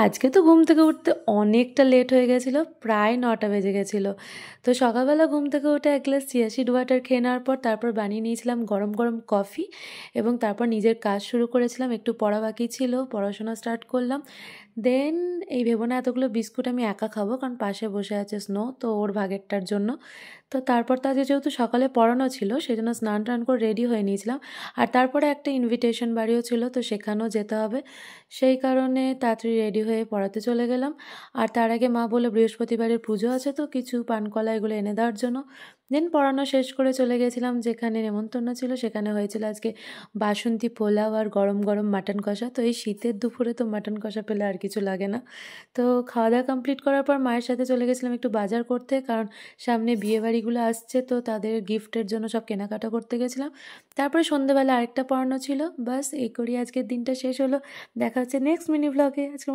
আজকে তো ঘুম থেকে উঠতে অনেকটা লেট হয়ে গেছিলো, প্রায় 9টা বেজে গেছিলো। তো সকালবেলা ঘুম থেকে উঠে এক গ্লাস চিয়া সিড ওয়াটার খেয়ে নেওয়ার পর তারপর বানিয়ে নিয়েছিলাম গরম গরম কফি এবং তারপর নিজের কাজ শুরু করেছিলাম। একটু পড়া বাকি ছিল, পড়াশোনা স্টার্ট করলাম। দেন এই ভেবো না এতগুলো বিস্কুট আমি একা খাবো, কারণ পাশে বসে আছে স্নো, তো ওর ভাগেরটার জন্য। তো তারপর তো আজকে যেহেতু সকালে পড়ানো ছিল সেই জন্য স্নান টান করে রেডি হয়ে নিয়েছিলাম। আর তারপরে একটা ইনভিটেশন বাড়িও ছিল, তো সেখানেও যেতে হবে। সেই কারণে তাড়াতাড়ি রেডি হয়ে পড়াতে চলে গেলাম। আর তার আগে মা বলে বৃহস্পতিবারের পুজো আছে, তো কিছু পানকলা এগুলো এনে দেওয়ার জন্য। দেন পড়ানো শেষ করে চলে গেছিলাম যেখানে নেমন্তন্ন ছিল। সেখানে হয়েছিল আজকে বাসন্তী পোলাও আর গরম গরম মাটন কষা। তো এই শীতের দুপুরে তো মাটন কষা পেলে আর কিছু লাগে না। তো খাওয়া দাওয়া কমপ্লিট করার পর মায়ের সাথে চলে গেছিলাম একটু বাজার করতে, কারণ সামনে বিয়েবাড়িগুলো আসছে, তো তাদের গিফটের জন্য সব কেনাকাটা করতে গেছিলাম। তারপরে সন্ধ্যেবেলা আরেকটা পড়ানো ছিল। বাস এই করি আজকের দিনটা শেষ হলো। দেখা হচ্ছে নেক্সট মিনি ব্লগে। আজকের